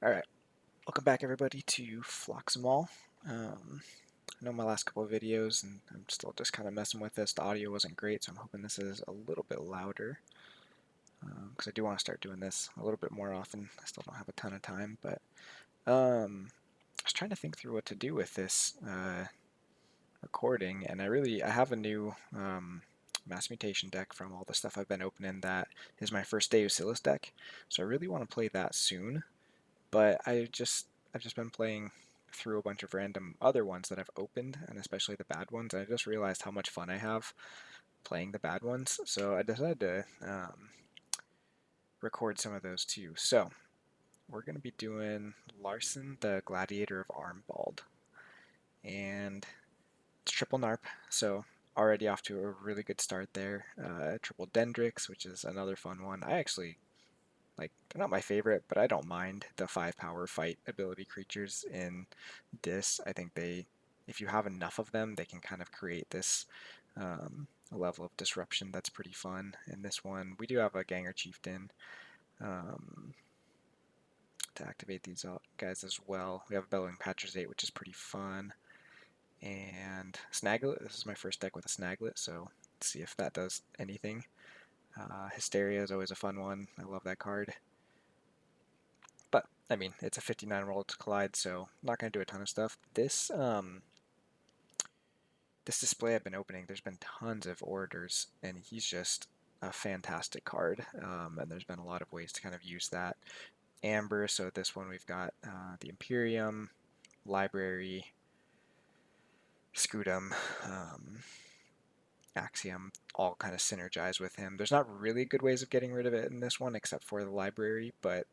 Alright, welcome back everybody to Phlox'em. I know my last couple of videos, and I'm still just kind of messing with this. The audio wasn't great, so I'm hoping this is a little bit louder, because I do want to start doing this a little bit more often. I still don't have a ton of time, but I was trying to think through what to do with this recording, and I have a new mass mutation deck from all the stuff I've been opening that is my first Deus deck, so I really want to play that soon. But I've just been playing through a bunch of random other ones that I've opened, and especially the bad ones. And I just realized how much fun I have playing the bad ones, so I decided to record some of those too. So we're going to be doing Larsen, the Gladiator of Arnbald, and it's triple NARP, so already off to a really good start there. Triple Dendrix, which is another fun one. I actually they're not my favorite, but I don't mind the 5-power fight ability creatures in Dis. I think if you have enough of them, they can kind of create this level of disruption that's pretty fun. In this one, we do have a Ganger Chieftain to activate these guys as well. We have a Bellowing Patrazate, which is pretty fun. And Snaglet, this is my first deck with a Snaglet, so let's see if that does anything. Hysteria is always a fun one. I love that card. But, I mean, it's a 59 roll to collide, so I'm not going to do a ton of stuff. This display I've been opening, there's been tons of orders, and he's just a fantastic card, and there's been a lot of ways to kind of use that. Amber, so this one we've got the Imperium, Library, Scutum, Axiom, all kind of synergize with him. There's not really good ways of getting rid of it in this one, except for the Library, but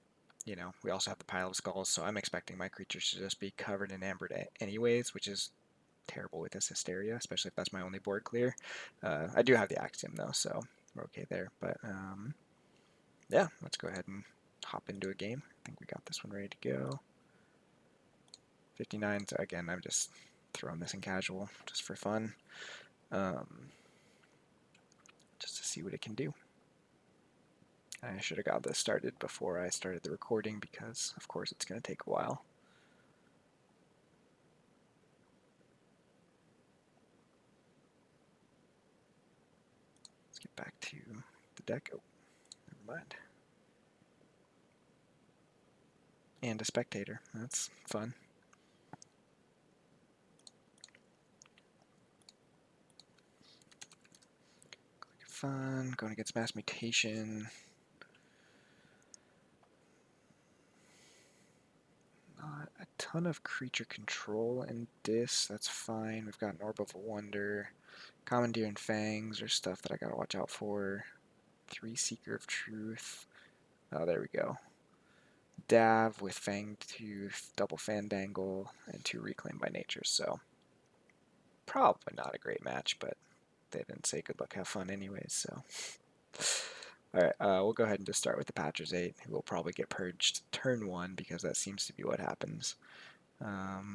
you know, we also have the Pile of Skulls, so I'm expecting my creatures to just be covered in amber anyways, which is terrible with this Hysteria, especially if that's my only board clear. I do have the Axiom though, so we're okay there. But yeah, let's go ahead and hop into a game. I think we got this one ready to go. 59, so again, I'm just throwing this in casual just for fun, just to see what it can do. I should have got this started before I started the recording because, of course, it's going to take a while. Let's get back to the deck. Oh, never mind. And a spectator. That's fun. Click fun. Going against mass mutation. Not a ton of creature control in Dis. That's fine. We've got an Orb of Wonder. Commandeer and Fangs are stuff that I gotta watch out for. 3 Seeker of Truth. Oh, there we go. Dav with Fang Tooth, double Fandangle, and 2 Reclaim by Nature. So probably not a great match, but they didn't say good luck, have fun anyways. So alright, we'll go ahead and just start with the Patrazate, who will probably get purged turn 1 because that seems to be what happens. I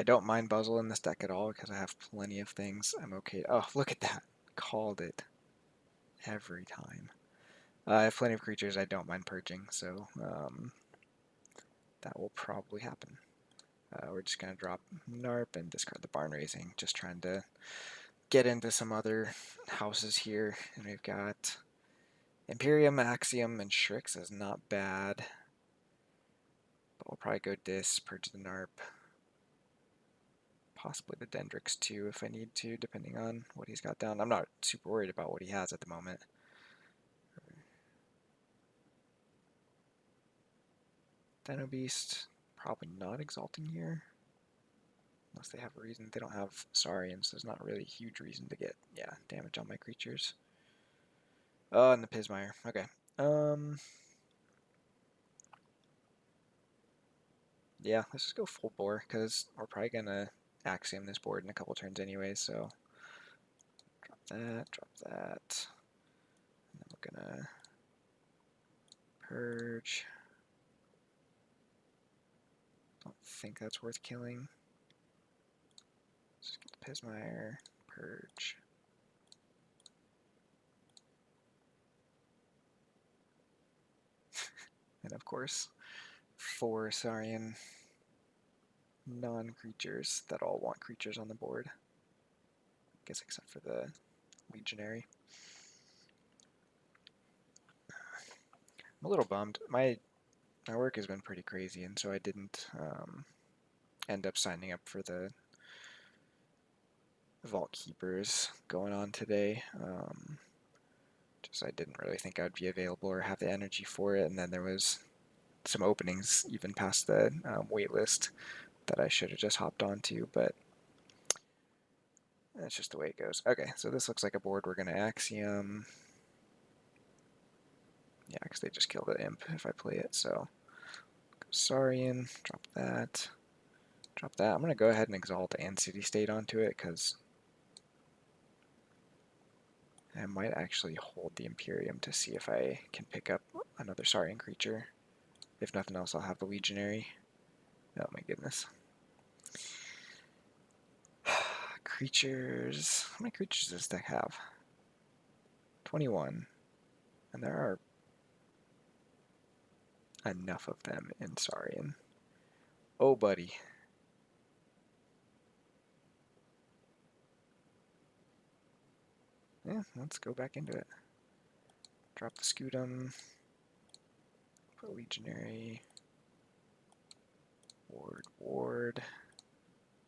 don't mind Buzzle in this deck at all because I have plenty of things. I'm okay. Oh, look at that. Called it every time. I have plenty of creatures I don't mind purging, so that will probably happen. We're just going to drop NARP and discard the Barn Raising, just trying to get into some other houses here. And we've got Imperium, Axiom, and Shrix is not bad. But we'll probably go Dis, purge the NARP. Possibly the Dendrix too if I need to, depending on what he's got down. I'm not super worried about what he has at the moment. Dino Beast, probably not exalting here. Unless they have a reason. They don't have Saurians, so there's not really a huge reason to get, yeah, damage on my creatures. Oh, and the Pismire. Okay. Yeah, let's just go full bore, because we're probably going to Axiom this board in a couple turns anyway, so drop that. And then we're going to purge. Don't think that's worth killing. Just get the Pismire, purge. And of course, 4 Saurian non-creatures that all want creatures on the board. I guess except for the Legionary. I'm a little bummed. My work has been pretty crazy, and so I didn't end up signing up for the Vault Keepers going on today. Just I didn't really think I'd be available or have the energy for it, and then there was some openings even past the wait list that I should have just hopped onto, but that's just the way it goes. Okay, so this looks like a board we're going to Axiom. Yeah, because they just kill the imp if I play it, so go Saurian, drop that, drop that. I'm going to go ahead and Exalt and City State onto it, because I might actually hold the Imperium to see if I can pick up another Saurian creature. If nothing else, I'll have the Legionary. Oh my goodness. Creatures. How many creatures does this deck have? 21. And there are enough of them in Saurian. Oh, buddy. Yeah, let's go back into it. Drop the Scutum. Put Legionary. Ward.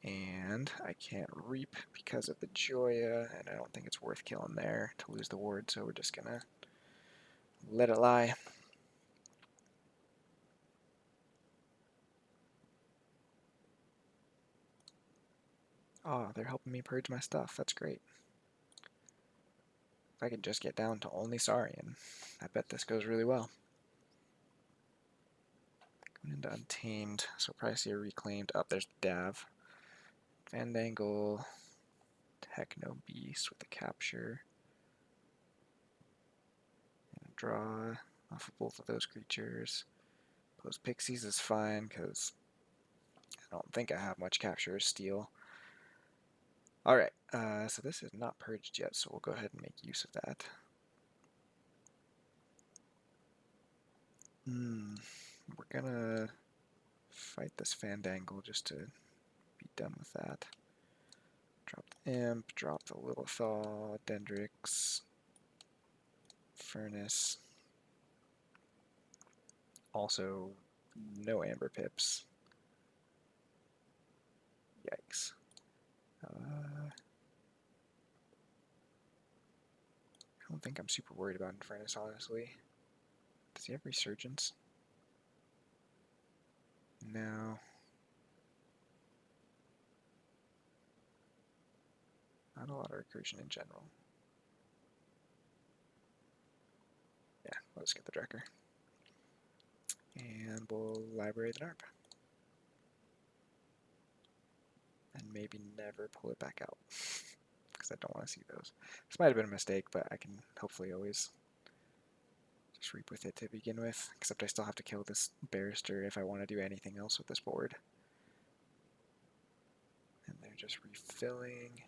And I can't reap because of the Joya, and I don't think it's worth killing there to lose the ward, so we're just gonna let it lie. Oh, they're helping me purge my stuff. That's great. If I could just get down to only Saurian, I bet this goes really well. Going into Untamed, so probably see a Reclaimed. Up there's Dav. Fandangle. Techno Beast with the capture. And draw off of both of those creatures. Those Pixies is fine, because I don't think I have much capture or steal. Alright, so this is not purged yet, so we'll go ahead and make use of that. We're gonna fight this Fandangle just to be done with that. Drop the Imp, drop the Lilithal, Dendrix, Furnace. Also, no Amber Pips. Yikes. I don't think I'm super worried about Infernus, honestly. Does he have Resurgence? No. Not a lot of recursion in general. Yeah, let's get the Drekker. And we'll library the NARP. And maybe never pull it back out. Because I don't want to see those. This might have been a mistake, but I can hopefully always just reap with it to begin with. Except I still have to kill this Barrister if I want to do anything else with this board. And they're just refilling.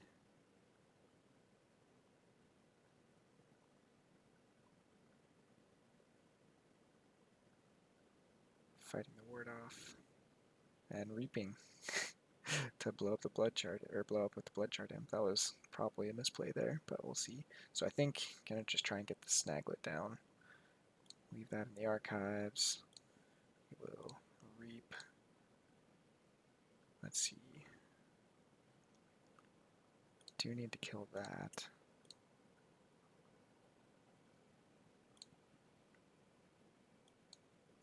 Fighting the ward off. And reaping. To blow up the blood chart, or blow up with the blood chart imp. That was probably a misplay there, but we'll see. So I think I'm gonna just try and get the Snaglet down. Leave that in the archives. We will reap. Let's see. Do need to kill that.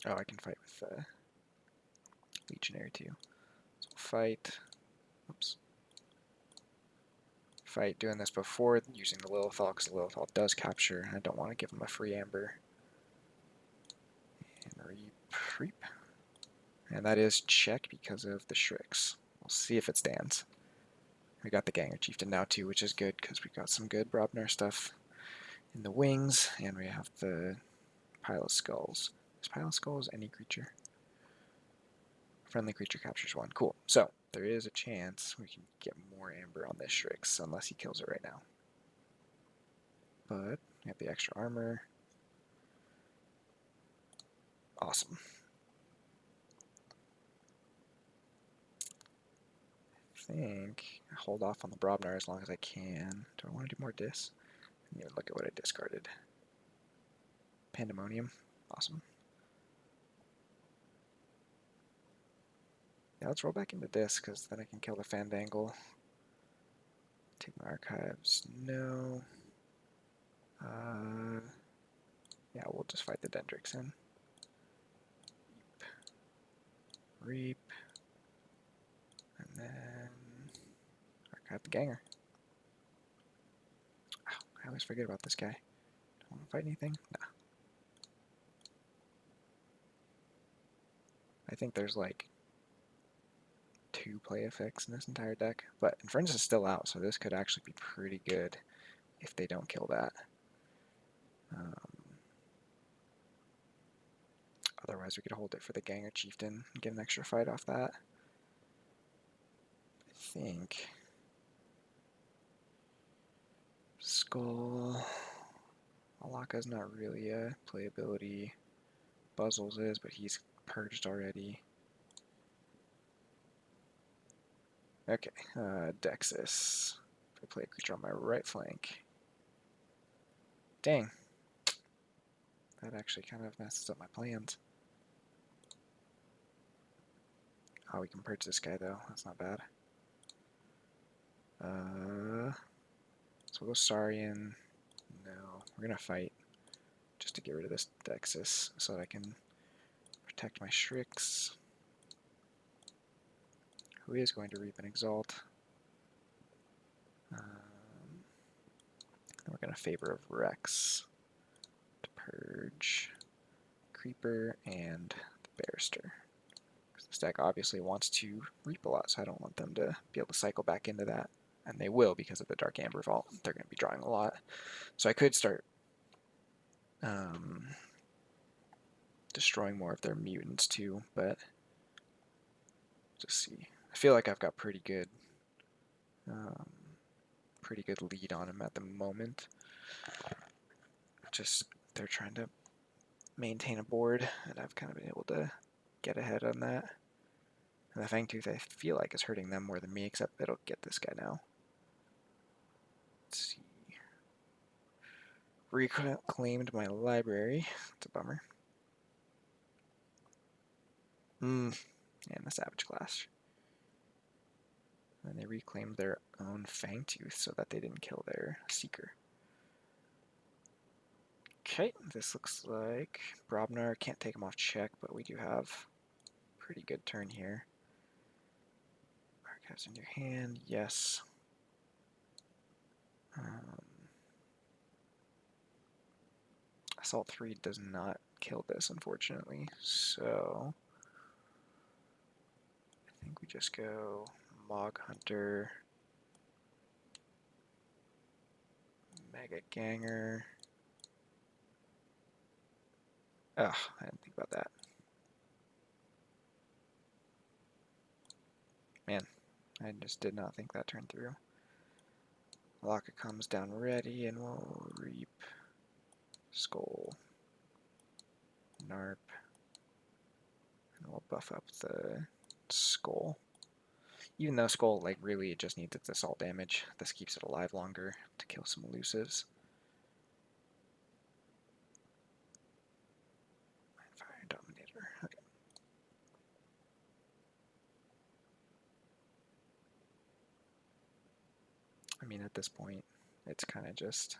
Oh, I can fight with Legionary too. So fight. Oops. Fight doing this before using the Lilithal, because the Lilithal does capture. I don't want to give him a free Amber. And reap. And that is check because of the Shrix. We'll see if it stands. We got the Ganger Chieftain now too, which is good because we got some good Brobner stuff in the wings, and we have the Pile of Skulls. Is Pile of Skulls any creature? Friendly creature captures 1. Cool. So there is a chance we can get more Amber on this Shrix, unless he kills it right now. But we have the extra armor. Awesome. I think I hold off on the Brobnar as long as I can. Do I want to do more dis? I didn't even look at what I discarded. Pandemonium. Awesome. Yeah, let's roll back into dis, because then I can kill the Fandangle. Take my archives. No. Yeah, we'll just fight the Dendrix in. Reap. And then archive the Ganger. Oh, I always forget about this guy. Don't want to fight anything? Nah. I think there's like 2 play effects in this entire deck, but Infernus is still out, so this could actually be pretty good if they don't kill that. Otherwise, we could hold it for the Ganger Chieftain and get an extra fight off that. I think Skull. Alaka's not really a playability. Buzzles is, but he's purged already. Okay, Dexus. If I play a creature on my right flank. Dang. That actually kind of messes up my plans. Oh, we can purge this guy though. That's not bad. So we'll go Saurian. No, we're gonna fight just to get rid of this Dexus so that I can protect my Shrix, who is going to reap and exalt. Then we're gonna favor of Rex to purge Creeper and the Barrister. This deck obviously wants to reap a lot, so I don't want them to be able to cycle back into that. And they will because of the Dark Amber Vault. They're going to be drawing a lot. So I could start destroying more of their mutants too, but just see. I feel like I've got pretty good lead on them at the moment. Just they're trying to maintain a board, and I've kind of been able to get ahead on that. And the Fangtooth, I feel like, is hurting them more than me, except it'll get this guy now. Let's see. Reclaimed my library. It's a bummer. And the Savage Clash. And they reclaimed their own Fangtooth so that they didn't kill their Seeker. Okay, this looks like Brobnar can't take him off check, but we do have a pretty good turn here. Archives in your hand, yes. Assault 3 does not kill this, unfortunately, so I think we just go Mog Hunter, Mega Ganger. Ugh, I didn't think about that. Man, I just did not think that turned through. Laka comes down ready and we'll reap Skull, Narp, and we'll buff up the Skull. Even though Skull, like, really it just needs its assault damage, this keeps it alive longer to kill some elusives. Fire Dominator, okay. I mean, at this point, it's kind of just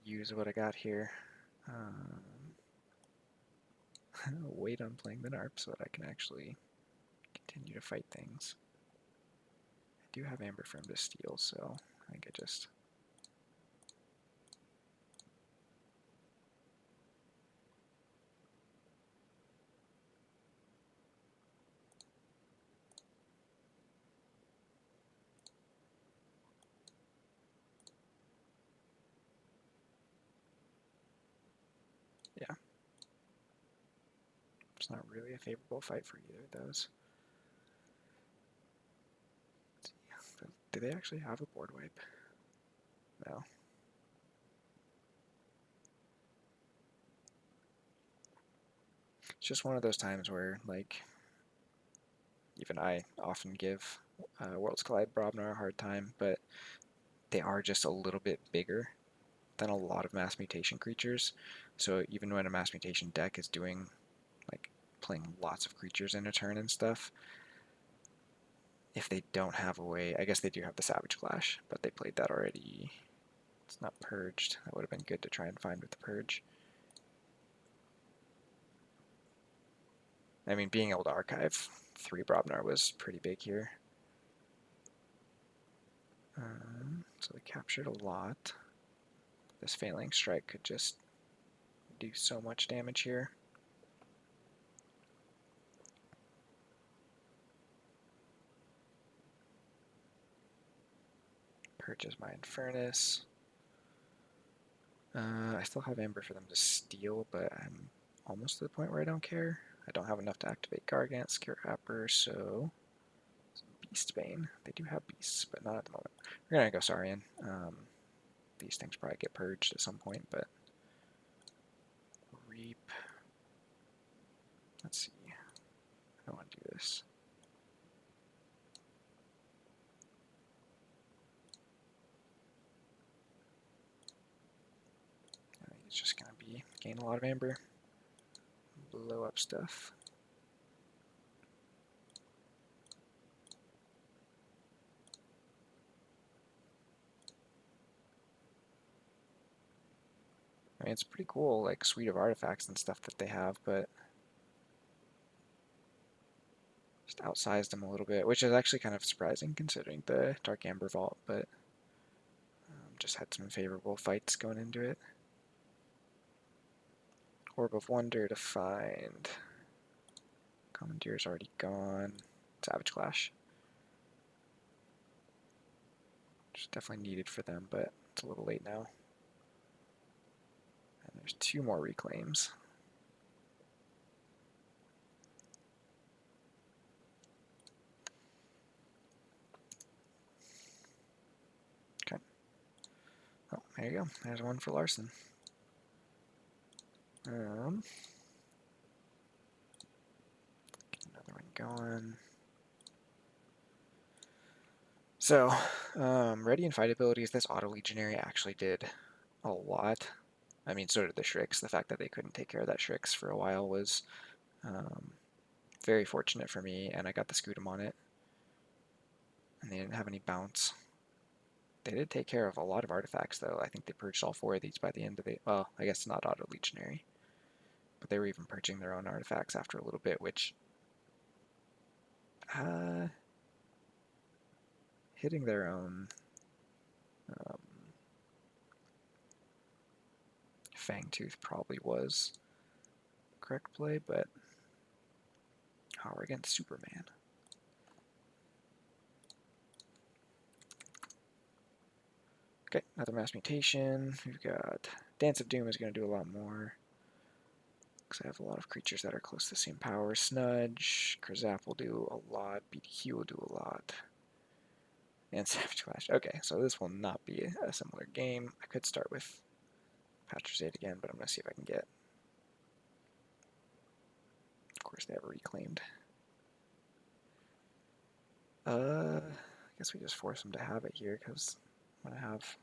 use what I got here. Wait on playing the Narp so that I can actually continue to fight things. I do have Amber Frame to steal, so I think I just... yeah. It's not really a favorable fight for either of those. Do they actually have a board wipe? No. It's just one of those times where, like, even I often give Worlds Collide Brobnar a hard time, but they are just a little bit bigger than a lot of mass mutation creatures. So even when a mass mutation deck is doing, like, playing lots of creatures in a turn and stuff, if they don't have a way, I guess they do have the Savage Clash, but they played that already. It's not purged. That would have been good to try and find with the purge. I mean, being able to archive 3 Brobnar was pretty big here. So they captured a lot. This Failing Strike could just do so much damage here. Purges my Infernus. I still have Amber for them to steal, but I'm almost to the point where I don't care. I don't have enough to activate Gargant, Scare Rapper, so Beastbane. They do have beasts, but not at the moment. We're gonna go Saurian. These things probably get purged at some point, but Reap. Let's see. I don't want to do this. It's just gonna be gain a lot of Amber, blow up stuff. I mean, it's pretty cool, like, suite of artifacts and stuff that they have, but just outsized them a little bit, which is actually kind of surprising considering the Dark Amber Vault, but just had some favorable fights going into it. Orb of Wonder to find. Commandeer's already gone. Savage Clash. Which is definitely needed for them, but it's a little late now. And there's 2 more reclaims. Okay. Oh, there you go. There's one for Larsen. Get another one going. So, ready and fight abilities, this Auto Legionary actually did a lot. I mean, so did the Shrix. The fact that they couldn't take care of that Shrix for a while was very fortunate for me, and I got the Scootum on it. And they didn't have any bounce. They did take care of a lot of artifacts, though. I think they purged all 4 of these by the end of the... Well, I guess not Auto Legionary. But they were even purging their own artifacts after a little bit, which... hitting their own... Fangtooth probably was correct play, but... Power against Superman. Okay, another mass mutation. We've got Dance of Doom is going to do a lot more. Because I have a lot of creatures that are close to the same power. Snudge, Krazap will do a lot. BDQ will do a lot. And Savage Clash. Okay, so this will not be a similar game. I could start with Patricide again, but I'm going to see if I can get... Of course, they have a reclaimed. I guess we just force them to have it here, because I'm going to have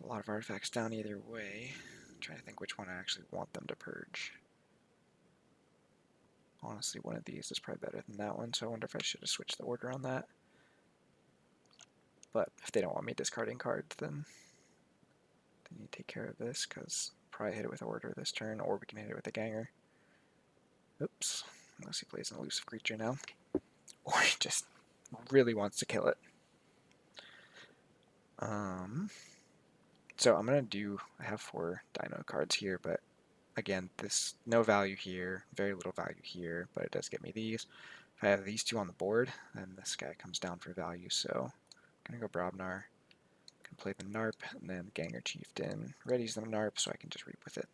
a lot of artifacts down either way. I'm trying to think which one I actually want them to purge. Honestly, one of these is probably better than that one, so I wonder if I should have switched the order on that. But if they don't want me discarding cards, then they need to take care of this, because probably hit it with order this turn, or we can hit it with a ganger. Oops. Unless he plays an elusive creature now. Or he just really wants to kill it. So I'm going to do... I have 4 Dino cards here, but again, this no value here, very little value here, but it does get me these. If I have these 2 on the board, then this guy comes down for value, so I'm going to go Brobnar. Can play the Narp, and then Ganger Chieftain readies the Narp, so I can just reap with it.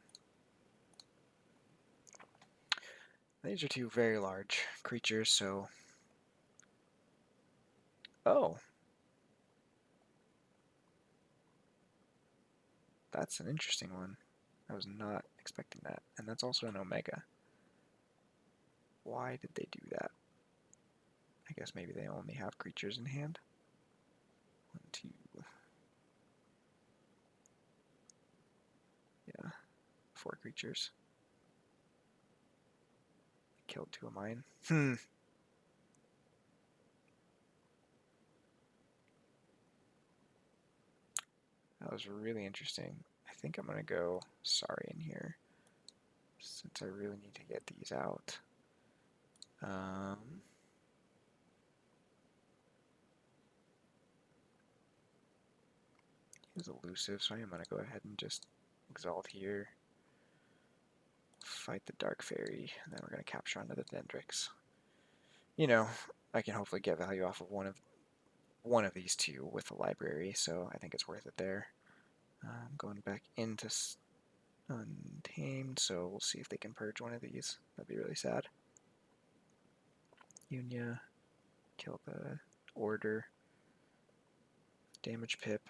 These are 2 very large creatures, so... Oh! That's an interesting one. I was not expecting that. And that's also an Omega. Why did they do that? I guess maybe they only have creatures in hand. 1, 2. Yeah, 4 creatures. Killed 2 of mine. That was really interesting. I think I'm going to go sorry in here, since I really need to get these out. He's elusive, so I am going to go ahead and just exalt here. Fight the Dark Fairy, and then we're going to capture onto the Dendrix. You know, I can hopefully get value off of one of these two with the library, so I think it's worth it there. Going back into Untamed, so we'll see if they can purge one of these. That'd be really sad. Unia, kill the Order. Damage Pip.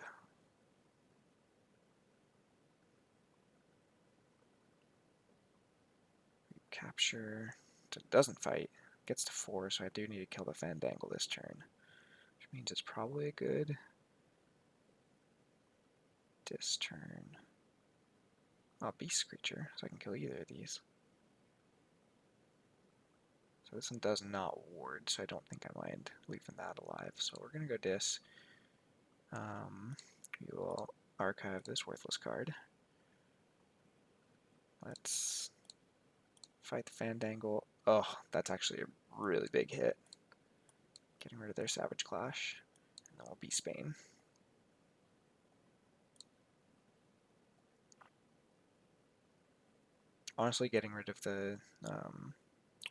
Capture. So it doesn't fight. Gets to 4, so I do need to kill the Fandangle this turn. Which means it's probably a good this turn. Oh, Beast Creature, so I can kill either of these. So this one does not ward, so I don't think I mind leaving that alive. So we're going to go Dis. We will archive this worthless card. Let's fight the Fandangle. Oh, that's actually a really big hit. Getting rid of their Savage Clash. And then we'll be Spain. Honestly, getting rid of the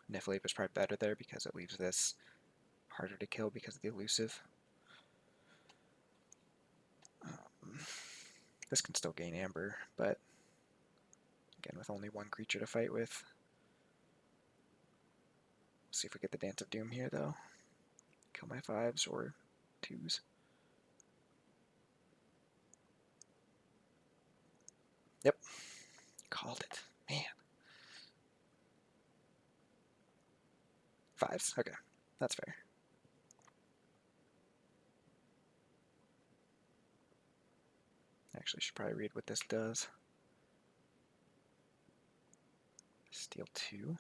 Niflheim is probably better there because it leaves this harder to kill because of the elusive. This can still gain Amber, but again, with only 1 creature to fight with. See if we get the Dance of Doom here, though. Kill my 5s or 2s. Yep. Called it. Man. 5s. Okay. That's fair. Actually, should probably read what this does. Steal 2.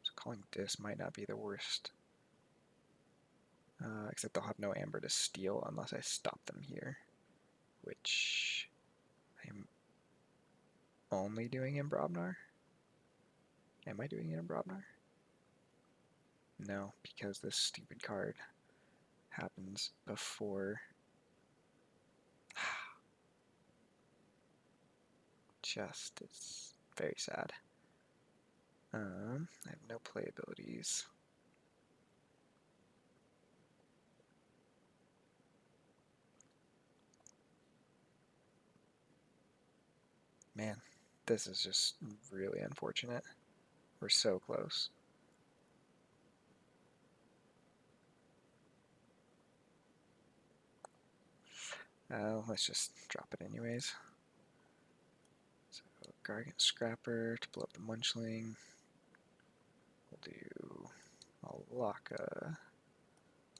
So calling this might not be the worst. Except they'll have no Amber to steal unless I stop them here. Which I'm only doing in Brobnar? Am I doing it in Brobnar? No, because this stupid card happens before. Just, it's very sad. I have no play abilities. Man, this is just really unfortunate. We're so close. Let's just drop it anyways. So, Gargant Scrapper to blow up the Munchling. We'll do Alaka,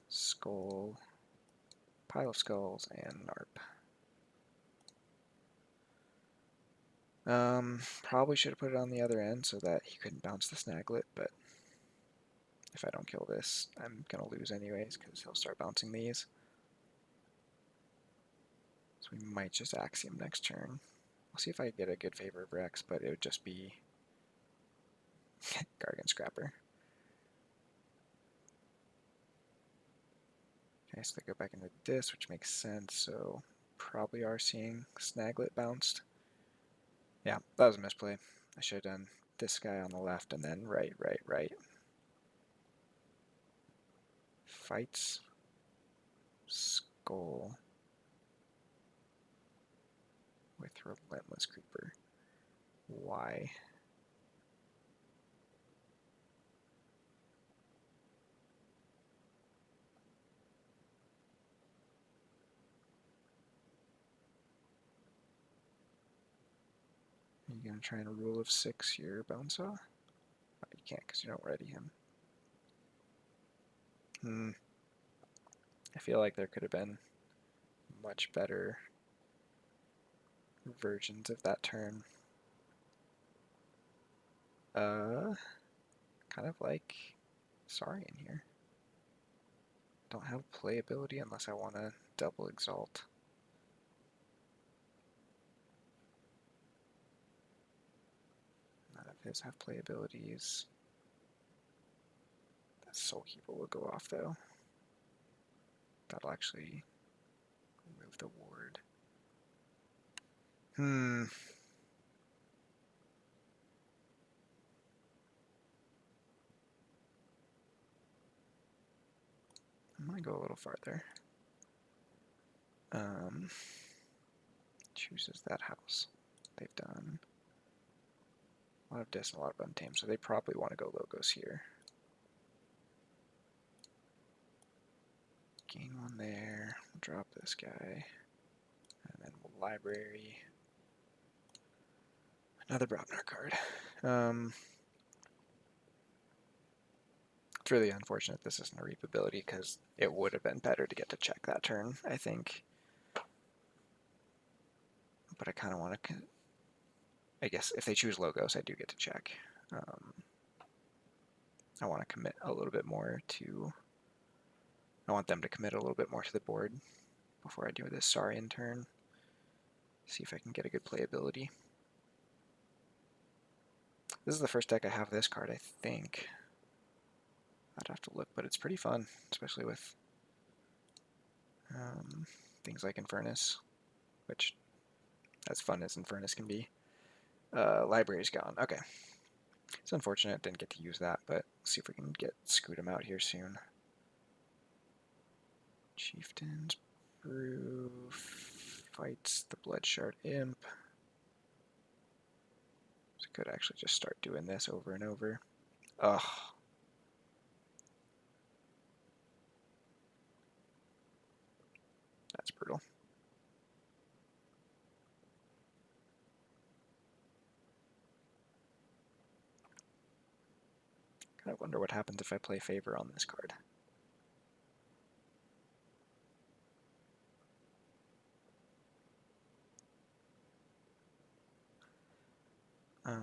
Skull, Pile of Skulls, and Narp. Probably should have put it on the other end so that he couldn't bounce the Snaglet, but if I don't kill this, I'm going to lose anyways because he'll start bouncing these. So we might just Axiom next turn. I'll see if I get a good favor of Rex, but it would just be Gargant Scrapper. Okay, so they go back into this, which makes sense, so probably are seeing Snaglet bounced. Yeah, that was a misplay. I should have done this guy on the left and then right. Fights. Skull. With Relentless Creeper. Why? You gonna try and rule of 6 your bone saw? Oh, you can't because you don't ready him. I feel like there could have been much better versions of that turn. Kind of like Saurian here. Don't have playability unless I want to double exalt. None of his have playabilities. That Soul Keeper will go off though. That'll actually remove the ward. I'm gonna go a little farther. Chooses that house. They've done a lot of dis and a lot of untamed, so they probably want to go logos here. Gain 1 there. We'll drop this guy. And then we'll library. Another Brotner card. It's really unfortunate this isn't a reap ability because it would have been better to get to check that turn, I think. But I kind of want to... I guess if they choose logos, I do get to check. I want to commit a little bit more to... I want them to commit a little bit more to the board before I do this Saurian turn. See if I can get a good playability. This is the first deck I have this card, I think. I'd have to look, but it's pretty fun, especially with things like Infernus, which as fun as Infernus can be. Library's gone. Okay. It's unfortunate didn't get to use that, but let's see if we can get Scudam out here soon. Chieftain's Brew fights the Bloodshard Imp. So I could actually just start doing this over and over. Ugh. That's brutal. Kind of wonder what happens if I play Favor on this card. Oh,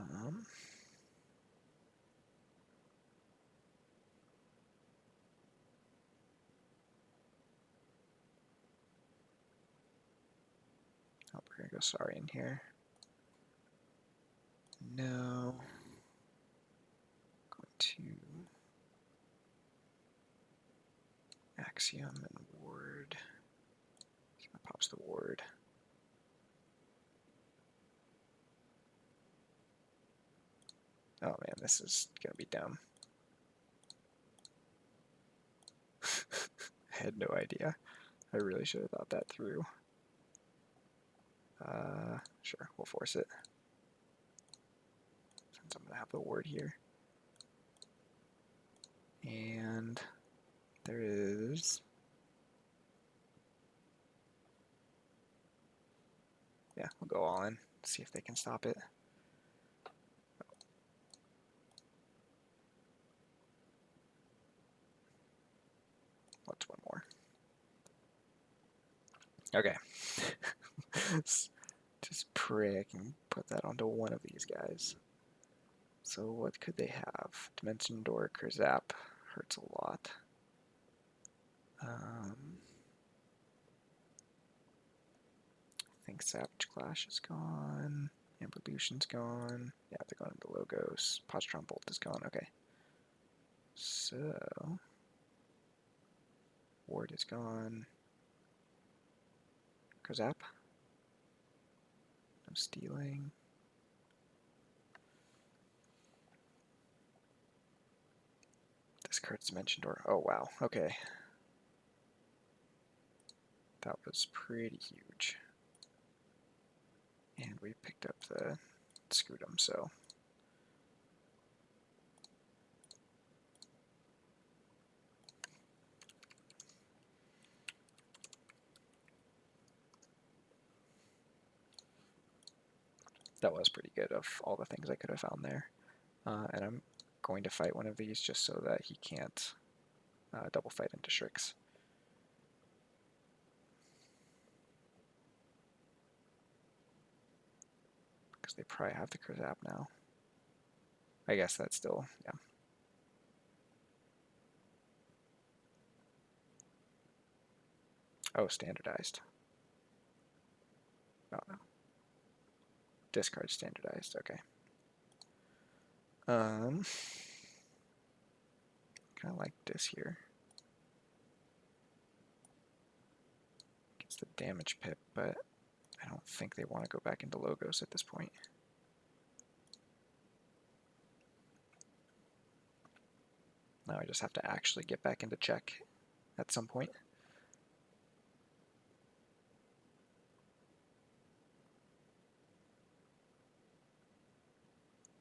we're gonna go Saurian here. No. Going to Axiom and Ward. So that pops the Ward. Oh man, this is gonna be dumb. I had no idea. I really should have thought that through. Sure, we'll force it. Since I'm gonna have the ward here. And there is... Yeah, we'll go all in, see if they can stop it. What's one more? Okay. Just pray I can put that onto one of these guys. So what could they have? Dimension Dork or Zap hurts a lot. I think Savage Clash is gone. Evolution's gone. Yeah, they're going into Logos. Postron Bolt is gone. Okay. So... Ward is gone. Kazap. No stealing. This card's Dimension Door. Oh wow, okay. That was pretty huge. And we picked up the Scudam, so... That was pretty good of all the things I could have found there. And I'm going to fight one of these just so that he can't double fight into Shrix. Because they probably have the Krazap now. I guess that's still, yeah. Oh, standardized. Oh, no. Discard standardized, okay. Kind of like this here. Gets the damage pip, but I don't think they want to go back into Logos at this point. Now I just have to actually get back into check at some point.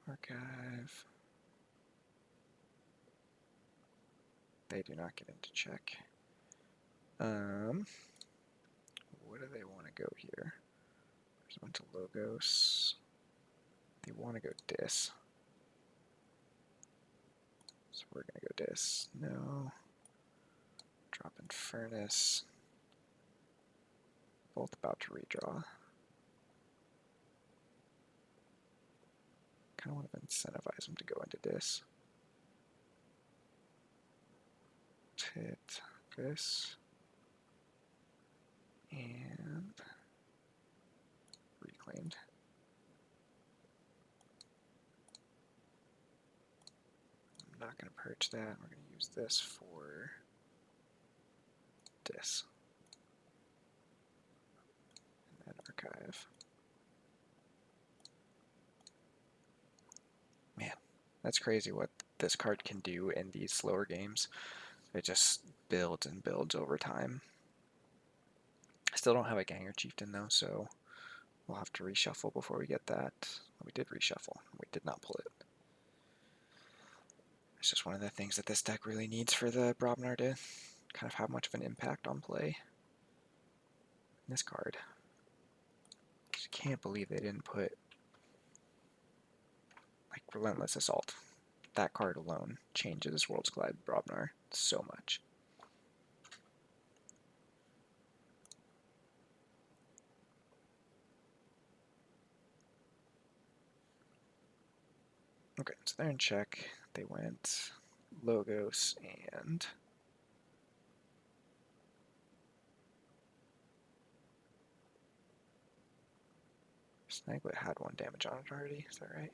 Archive. They do not get into check. Where do they want to go here? There's one to Logos. They want to go Dis. So we're going to go Dis. No. Drop in Furnace. Both about to redraw. Kind of want to incentivize them to go into Dis. Hit this. And reclaimed. I'm not going to purge that. We're going to use this for Dis. And then archive. Man, that's crazy what this card can do in these slower games. It just builds and builds over time. I still don't have a Ganger Chieftain though, so we'll have to reshuffle before we get that. We did reshuffle. We did not pull it. It's just one of the things that this deck really needs for the Brobnar to kind of have much of an impact on play. This card. Just can't believe they didn't put like Relentless Assault. That card alone changes Worlds Collide Brobnar so much. Okay, so they're in check. They went Logos and Snaglet had one damage on it already, is that right?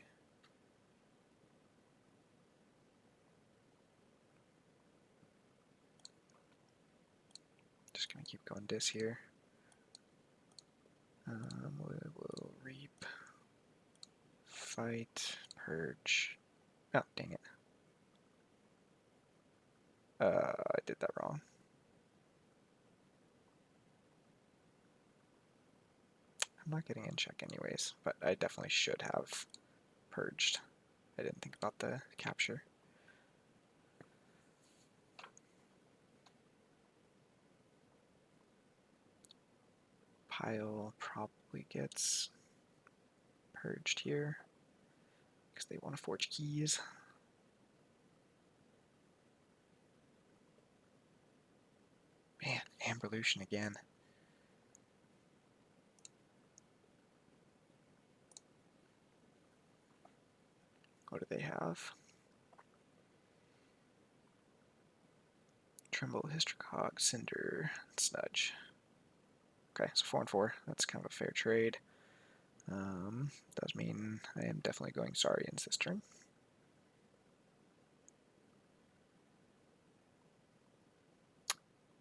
Just gonna keep going Dis here. We'll reap, fight, purge. Oh, dang it. I did that wrong. I'm not getting in check anyways, but I definitely should have purged. I didn't think about the capture. Pile probably gets purged here because they want to forge keys. Man, Amberlution again. What do they have? Tremble, Hystricog, Cinder, Snudge. Okay, so 4 and 4. That's kind of a fair trade. Does mean I am definitely going Saurians this turn.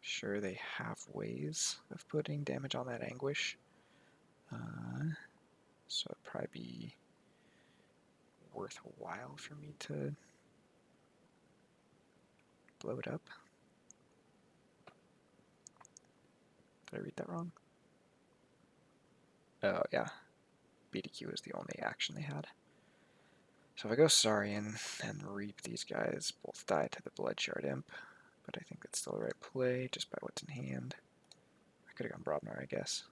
Sure, they have ways of putting damage on that Anguish. So it'd probably be worthwhile for me to blow it up. Did I read that wrong? Oh, yeah. BDQ is the only action they had. So if I go Saurian and reap these guys, both die to the Bloodshard Imp, but I think that's still the right play, just by what's in hand. I could have gone Brobnar, I guess.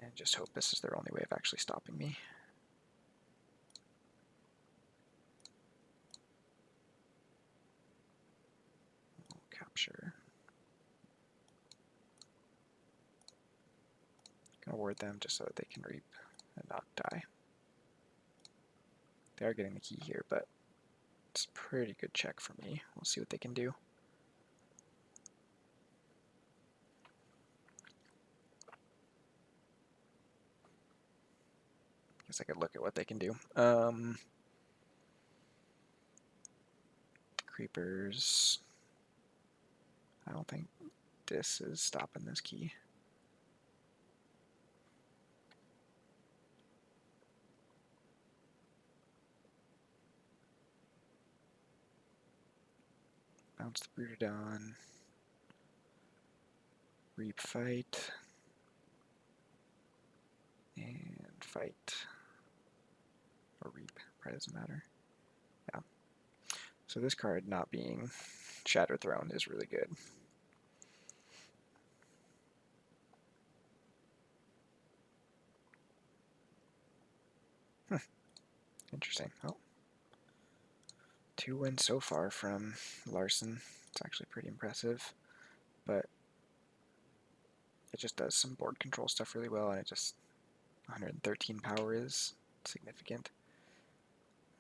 And just hope this is their only way of actually stopping me. Capture. Gonna ward them just so that they can reap and not die. They are getting the key here, but it's a pretty good check for me. We'll see what they can do. Guess I could look at what they can do. Creepers. I don't think this is stopping this key. Bounce the Brooder down. Reap, fight. And fight. Or reap, probably doesn't matter. Yeah. So this card not being Shatter Throne is really good. Interesting. Oh. 2 wins so far from Larsen. It's actually pretty impressive. But it just does some board control stuff really well, and it just 113 power is significant.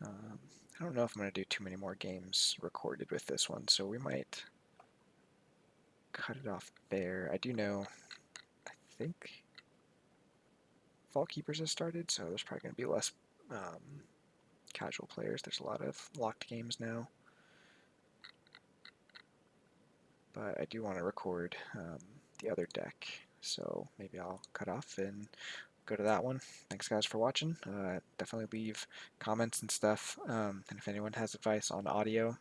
I don't know if I'm going to do too many more games recorded with this one, so we might cut it off there. I do know, I think Vault Keepers has started, so there's probably going to be less casual players. There's a lot of locked games now. But I do want to record the other deck, so maybe I'll cut off and go to that one. Thanks guys for watching. Definitely leave comments and stuff, and if anyone has advice on audio,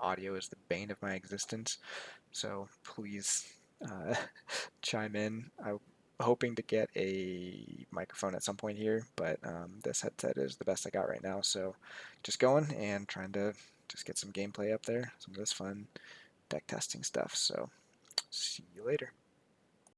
audio is the bane of my existence, so please chime in. I'm hoping to get a microphone at some point here, but this headset is the best I got right now, so just going and trying to just get some gameplay up there, some of this fun deck testing stuff, so see you later.